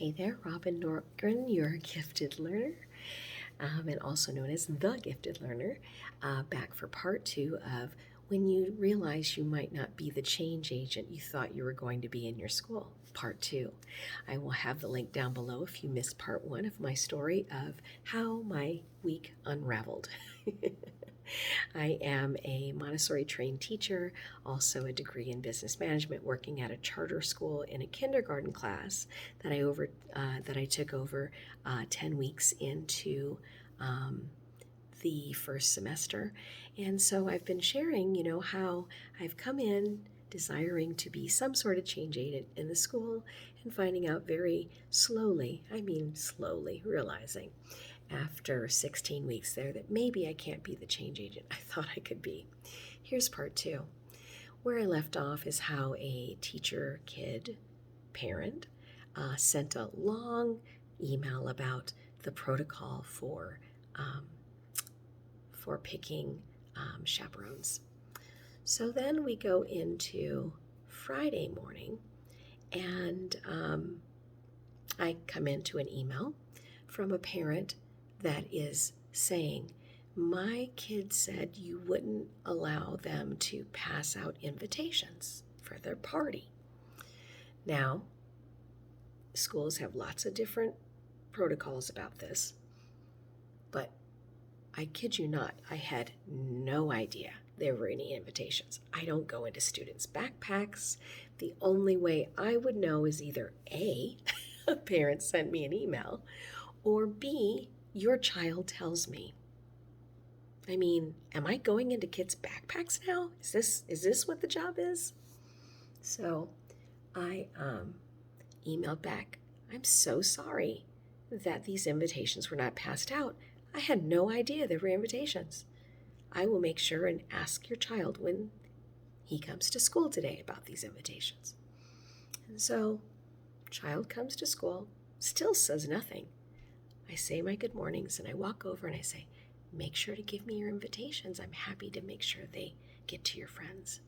Hey there, Robin Norgren, your gifted learner, and also known as the gifted learner, back for part 2 of when you realize you might not be the change agent you thought you were going to be in your school, part 2. I will have the link down below if you missed part 1 of my story of how my week unraveled. I am a Montessori trained teacher, also a degree in business management, working at a charter school in a kindergarten class that I took over 10 weeks into the first semester. And so I've been sharing, how I've come in desiring to be some sort of change agent in the school and finding out very slowly, realizing after 16 weeks there that maybe I can't be the change agent I thought I could be. Here's part 2. Where I left off is how a teacher, kid, parent sent a long email about the protocol for picking chaperones. So then we go into Friday morning, and I come into an email from a parent that is saying, my kid said you wouldn't allow them to pass out invitations for their party. Now, schools have lots of different protocols about this, but I kid you not, I had no idea there were any invitations. I don't go into students' backpacks. The only way I would know is either A, a parent sent me an email, or B, your child tells me. I mean, am I going into kids' backpacks now? Is this what the job is? So I emailed back, I'm so sorry that these invitations were not passed out. I had no idea there were invitations. I will make sure and ask your child when he comes to school today about these invitations. And so, child comes to school, still says nothing. I say my good mornings and I walk over and I say, make sure to give me your invitations. I'm happy to make sure they get to your friends.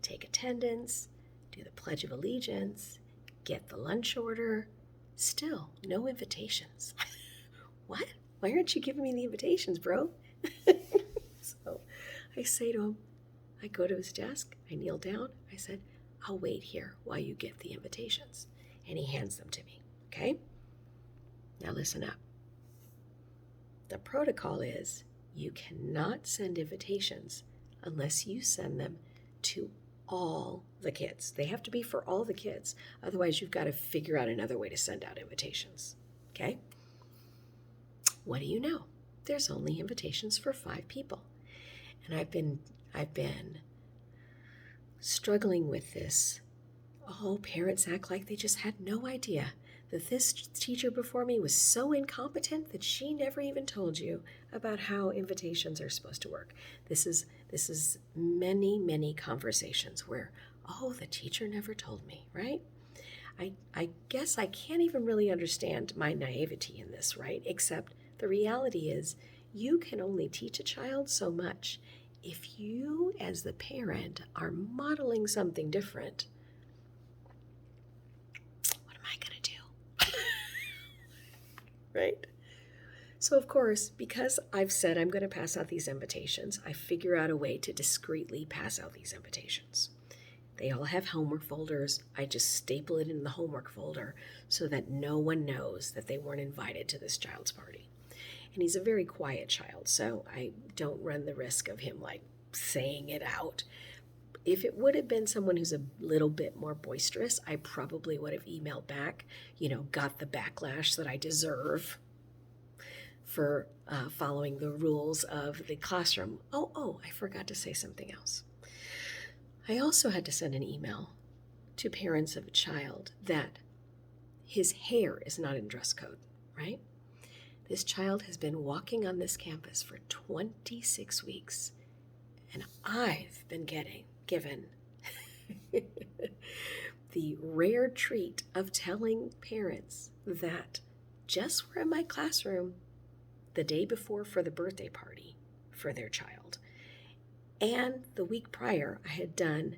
Take attendance, do the Pledge of Allegiance, get the lunch order. Still, no invitations. What? Why aren't you giving me the invitations, bro? So I say to him, I go to his desk, I kneel down, I said, I'll wait here while you get the invitations. And he hands them to me, okay? Now listen up. The protocol is you cannot send invitations unless you send them to all the kids. They have to be for all the kids. Otherwise, you've got to figure out another way to send out invitations, okay? What do you know? There's only invitations for 5 people. And I've been struggling with this. Oh, parents act like they just had no idea that this teacher before me was so incompetent that she never even told you about how invitations are supposed to work. This is many conversations where, oh, the teacher never told me, right? I guess I can't even really understand my naivety in this, right? Except the reality is you can only teach a child so much. If you, as the parent, are modeling something different, what am I going to do? Right? So, of course, because I've said I'm going to pass out these invitations, I figure out a way to discreetly pass out these invitations. They all have homework folders. I just staple it in the homework folder so that no one knows that they weren't invited to this child's party. And he's a very quiet child, so I don't run the risk of him saying it out. If it would have been someone who's a little bit more boisterous, I probably would have emailed back, got the backlash that I deserve for following the rules of the classroom. Oh, I forgot to say something else. I also had to send an email to parents of a child that his hair is not in dress code, right? This child has been walking on this campus for 26 weeks, and I've been given the rare treat of telling parents that Jess were in my classroom the day before for the birthday party for their child. And the week prior, I had done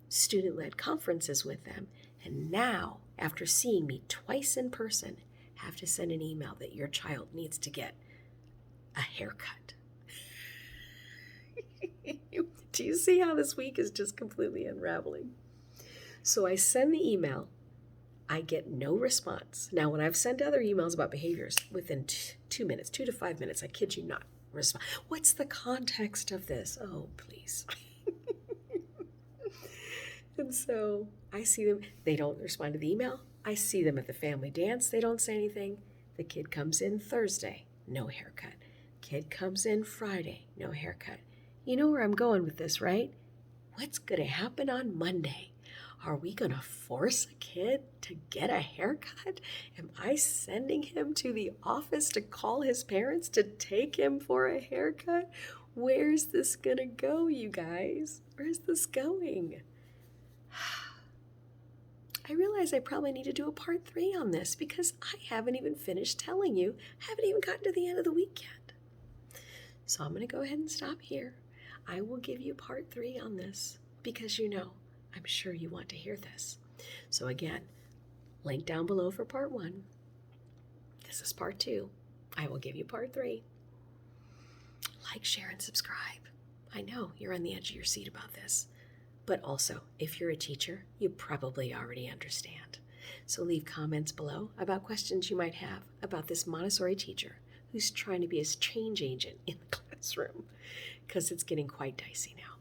student-led conferences with them, and now after seeing me twice in person, have to send an email that your child needs to get a haircut? Do you see how this week is just completely unraveling? So I send the email. I get no response. Now, when I've sent other emails about behaviors, within 2 minutes, 2 to 5 minutes, I kid you not, respond. What's the context of this? Oh, please. And so I see them. They don't respond to the email. I see them at the family dance. They don't say anything. The kid comes in Thursday, no haircut. Kid comes in Friday, no haircut. You know where I'm going with this, right? What's going to happen on Monday? Are we going to force a kid to get a haircut? Am I sending him to the office to call his parents to take him for a haircut? Where's this going to go, you guys? Where's this going? I realize I probably need to do a part 3 on this because I haven't even finished telling you. I haven't even gotten to the end of the week yet. So I'm going to go ahead and stop here. I will give you part 3 on this because I'm sure you want to hear this. So again, link down below for part 1. This is part 2. I will give you part 3. Like, share, and subscribe. I know you're on the edge of your seat about this. But also, if you're a teacher, you probably already understand. So leave comments below about questions you might have about this Montessori teacher who's trying to be a change agent in the classroom, because it's getting quite dicey now.